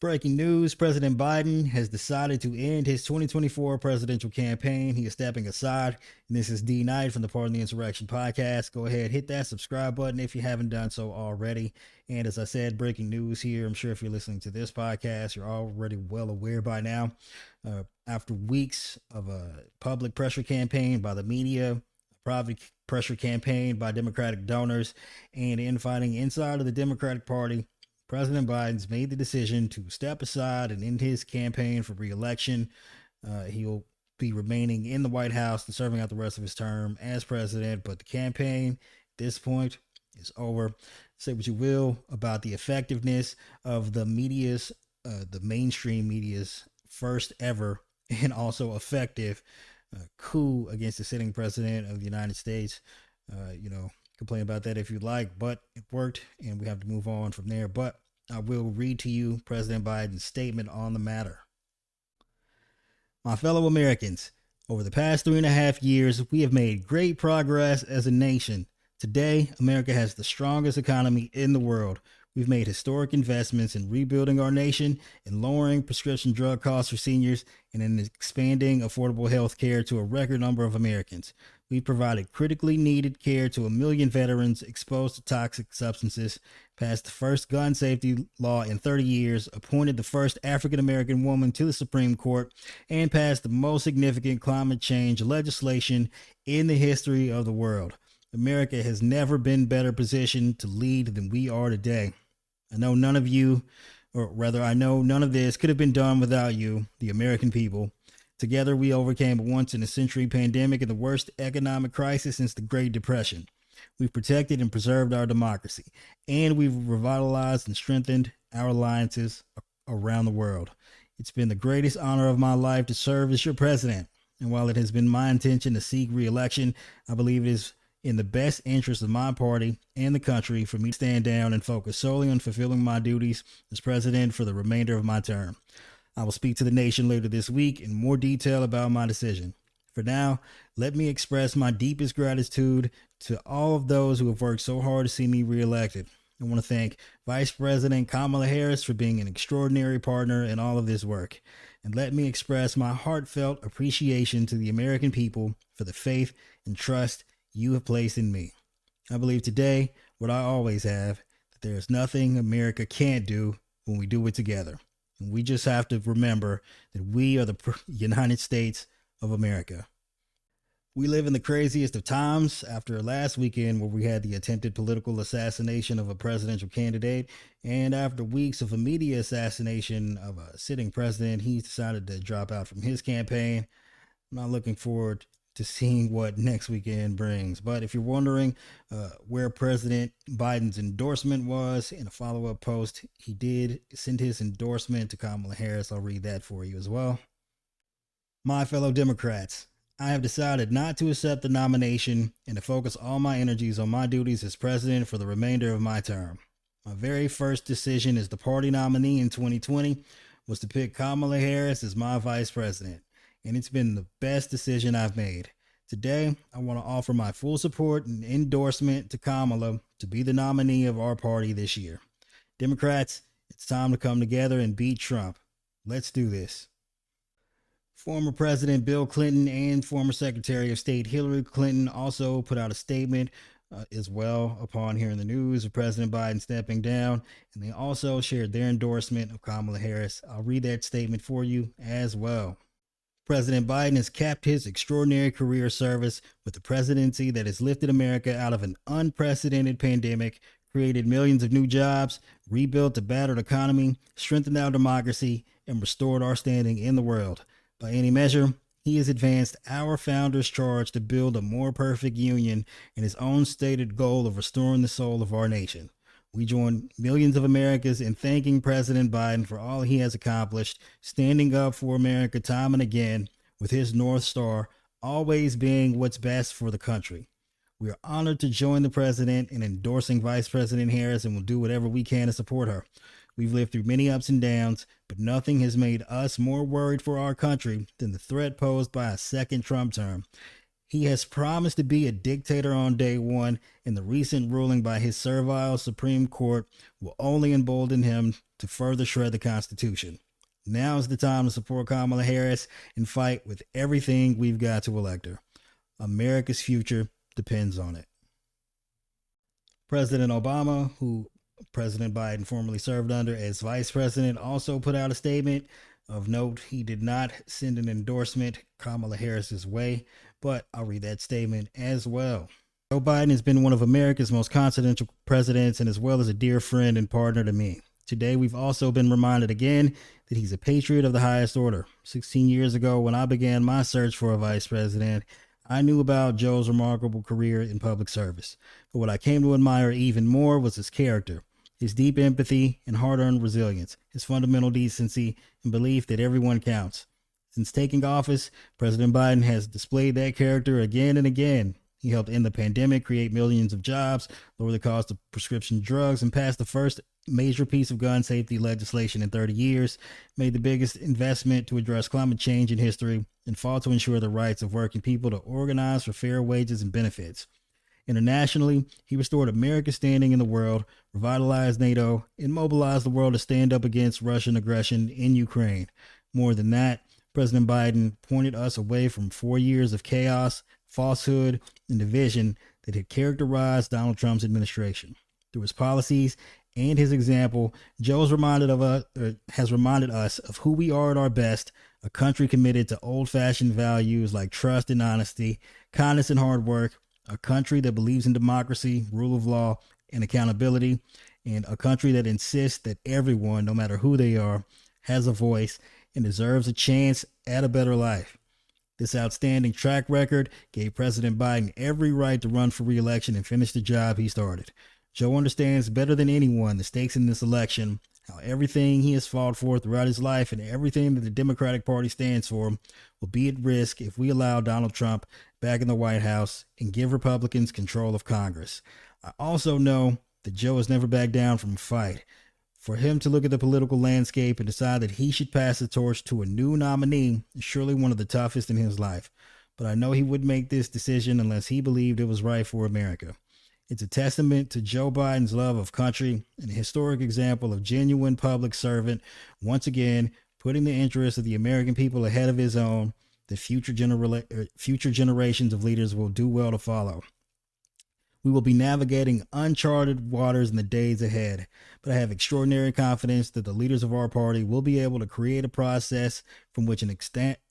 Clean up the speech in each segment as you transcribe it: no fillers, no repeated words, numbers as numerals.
Breaking news, President Biden has decided to end his 2024 presidential campaign. He is stepping aside, and this is D Knight from the Pardon the Insurrection podcast. Go ahead, hit that subscribe button if you haven't done so already. And as I said, breaking news here. I'm sure if you're listening to this podcast, you're already well aware by now. After weeks of a public pressure campaign by the media, a private pressure campaign by Democratic donors, and infighting inside of the Democratic Party, President Biden's made the decision to step aside and end his campaign for re-election. He'll be remaining in the White House and serving out the rest of his term as president, but the campaign at this point is over. Say what you will about the effectiveness of the mainstream media's first ever and also effective coup against the sitting president of the United States. Complain about that if you like, but it worked and we have to move on from there. But I will read to you President Biden's statement on the matter. My fellow Americans, over the past 3.5 years, we have made great progress as a nation. Today, America has the strongest economy in the world. We've made historic investments in rebuilding our nation, in lowering prescription drug costs for seniors, and in expanding affordable health care to a record number of Americans. We've provided critically needed care to 1 million veterans exposed to toxic substances, passed the first gun safety law in 30 years, appointed the first African-American woman to the Supreme Court, and passed the most significant climate change legislation in the history of the world. America has never been better positioned to lead than we are today. I know none of this could have been done without you, the American people. Together, we overcame a once-in-a-century pandemic and the worst economic crisis since the Great Depression. We've protected and preserved our democracy, and we've revitalized and strengthened our alliances around the world. It's been the greatest honor of my life to serve as your president, and while it has been my intention to seek re-election, I believe it is in the best interest of my party and the country for me to stand down and focus solely on fulfilling my duties as president for the remainder of my term. I will speak to the nation later this week in more detail about my decision. For now, let me express my deepest gratitude to all of those who have worked so hard to see me reelected. I want to thank Vice President Kamala Harris for being an extraordinary partner in all of this work. And let me express my heartfelt appreciation to the American people for the faith and trust you have placed in me. I believe today, what I always have, that there is nothing America can't do when we do it together. And we just have to remember that we are the United States of America. We live in the craziest of times after last weekend where we had the attempted political assassination of a presidential candidate, and after weeks of a media assassination of a sitting president, he's decided to drop out from his campaign. I'm not looking forward to seeing what next weekend brings. But if you're wondering where President Biden's endorsement was, in a follow-up post, he did send his endorsement to Kamala Harris. I'll read that for you as well. My fellow Democrats, I have decided not to accept the nomination and to focus all my energies on my duties as president for the remainder of my term. My very first decision as the party nominee in 2020 was to pick Kamala Harris as my vice president, and it's been the best decision I've made. Today, I want to offer my full support and endorsement to Kamala to be the nominee of our party this year. Democrats, it's time to come together and beat Trump. Let's do this. Former President Bill Clinton and former Secretary of State Hillary Clinton also put out a statement as well upon hearing the news of President Biden stepping down, and they also shared their endorsement of Kamala Harris. I'll read that statement for you as well. President Biden has capped his extraordinary career service with a presidency that has lifted America out of an unprecedented pandemic, created millions of new jobs, rebuilt a battered economy, strengthened our democracy, and restored our standing in the world. By any measure, he has advanced our founders' charge to build a more perfect union and his own stated goal of restoring the soul of our nation. We join millions of Americans in thanking President Biden for all he has accomplished, standing up for America time and again, with his North Star always being what's best for the country. We are honored to join the president in endorsing Vice President Harris and will do whatever we can to support her. We've lived through many ups and downs, but nothing has made us more worried for our country than the threat posed by a second Trump term. He has promised to be a dictator on day one, and the recent ruling by his servile Supreme Court will only embolden him to further shred the Constitution. Now is the time to support Kamala Harris and fight with everything we've got to elect her. America's future depends on it. President Obama, who President Biden formerly served under as vice president, also put out a statement. Of note, he did not send an endorsement Kamala Harris's way, but I'll read that statement as well. Joe Biden has been one of America's most confidential presidents and as well as a dear friend and partner to me. Today, we've also been reminded again that he's a patriot of the highest order. 16 years ago, when I began my search for a vice president, I knew about Joe's remarkable career in public service. But what I came to admire even more was his character, his deep empathy and hard-earned resilience, his fundamental decency and belief that everyone counts. Since taking office, President Biden has displayed that character again and again. He helped end the pandemic, create millions of jobs, lower the cost of prescription drugs, and passed the first major piece of gun safety legislation in 30 years, made the biggest investment to address climate change in history, and fought to ensure the rights of working people to organize for fair wages and benefits. Internationally, he restored America's standing in the world, revitalized NATO, and mobilized the world to stand up against Russian aggression in Ukraine. More than that, President Biden pointed us away from 4 years of chaos, falsehood, and division that had characterized Donald Trump's administration. Through his policies and his example, Joe has reminded us of who we are at our best, a country committed to old-fashioned values like trust and honesty, kindness and hard work, a country that believes in democracy, rule of law, and accountability, and a country that insists that everyone, no matter who they are, has a voice and deserves a chance at a better life. This outstanding track record gave President Biden every right to run for re-election and finish the job he started. Joe understands better than anyone the stakes in this election, how everything he has fought for throughout his life and everything that the Democratic Party stands for will be at risk if we allow Donald Trump back in the White House and give Republicans control of Congress. I also know that Joe has never backed down from a fight. For him to look at the political landscape and decide that he should pass the torch to a new nominee is surely one of the toughest in his life. But I know he wouldn't make this decision unless he believed it was right for America. It's a testament to Joe Biden's love of country and a historic example of genuine public servant, once again putting the interests of the American people ahead of his own. The future generations of leaders will do well to follow. We will be navigating uncharted waters in the days ahead, but I have extraordinary confidence that the leaders of our party will be able to create a process from which an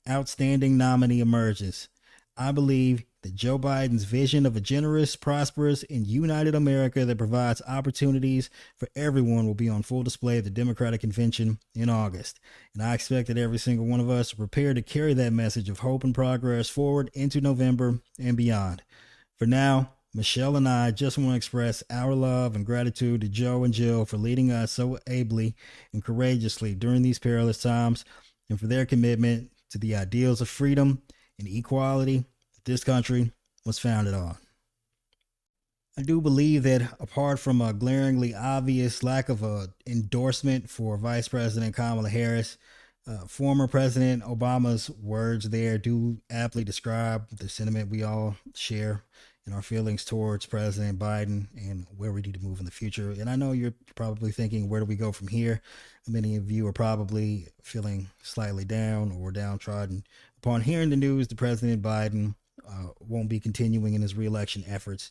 outstanding nominee emerges. I believe that Joe Biden's vision of a generous, prosperous, and united America that provides opportunities for everyone will be on full display at the Democratic Convention in August. And I expect that every single one of us are prepared to carry that message of hope and progress forward into November and beyond. For now, Michelle and I just want to express our love and gratitude to Joe and Jill for leading us so ably and courageously during these perilous times and for their commitment to the ideals of freedom and equality that this country was founded on. I do believe that apart from a glaringly obvious lack of an endorsement for Vice President Kamala Harris, former President Obama's words there do aptly describe the sentiment we all share in our feelings towards President Biden and where we need to move in the future. And I know you're probably thinking, where do we go from here? Many of you are probably feeling slightly down or downtrodden upon hearing the news that President Biden won't be continuing in his re-election efforts.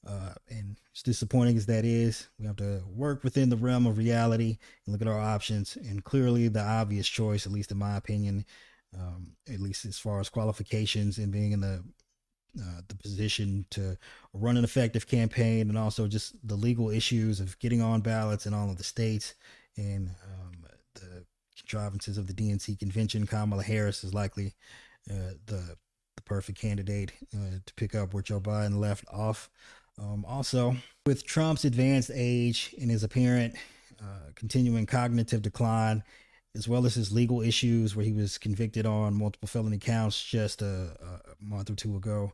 And as disappointing as that is, we have to work within the realm of reality and look at our options. And clearly the obvious choice, at least in my opinion, at least as far as qualifications and being in the position to run an effective campaign, and also just the legal issues of getting on ballots in all of the states and the contrivances of the DNC convention, Kamala Harris is likely the perfect candidate to pick up where Joe Biden left off. Also, with Trump's advanced age and his apparent continuing cognitive decline, as well as his legal issues where he was convicted on multiple felony counts just a month or two ago,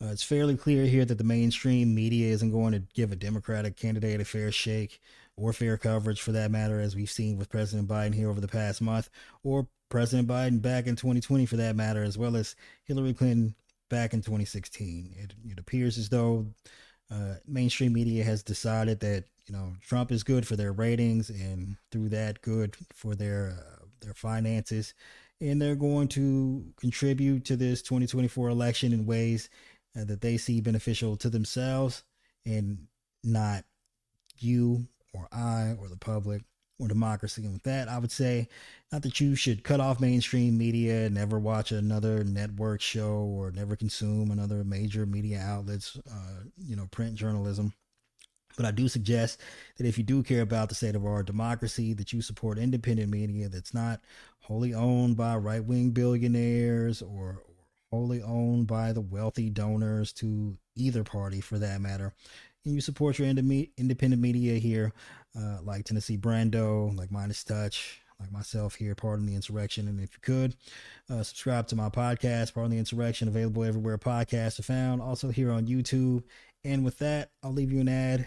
it's fairly clear here that the mainstream media isn't going to give a Democratic candidate a fair shake or fair coverage, for that matter, as we've seen with President Biden here over the past month, or President Biden back in 2020 for that matter, as well as Hillary Clinton back in 2016. It appears as though mainstream media has decided that Trump is good for their ratings, and through that, good for their finances, and they're going to contribute to this 2024 election in ways that they see beneficial to themselves and not you or I or the public or democracy. And with that, I would say not that you should cut off mainstream media, never watch another network show, or never consume another major media outlets, print journalism. But I do suggest that if you do care about the state of our democracy, that you support independent media that's not wholly owned by right-wing billionaires or wholly owned by the wealthy donors to either party, for that matter. And you support your independent media here, like Tennessee Brando, like Minus Touch, like myself here, Pardon the Insurrection. And if you could, subscribe to my podcast, Pardon the Insurrection, available everywhere podcasts are found, also here on YouTube. And with that, I'll leave you an ad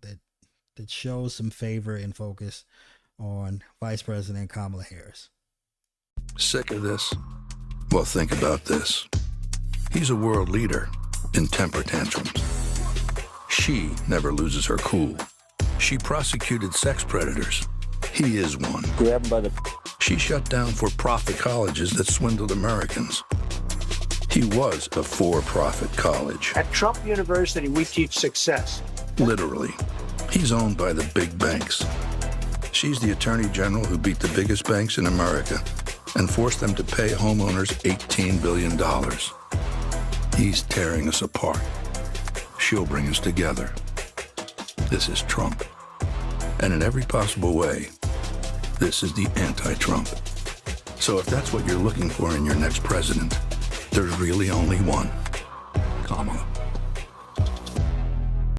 that shows some favor and focus on Vice President Kamala Harris. Sick of this? Well, think about this. He's a world leader in temper tantrums. She never loses her cool. She prosecuted sex predators. He is one. Grab him by the... She shut down for-profit colleges that swindled Americans. He was a for-profit college. At Trump University, we teach success. Literally. He's owned by the big banks. She's the attorney general who beat the biggest banks in America and forced them to pay homeowners $18 billion. He's tearing us apart. She'll bring us together. This is Trump. And in every possible way, this is the anti-Trump. So if that's what you're looking for in your next president, there's really only one: Kamala.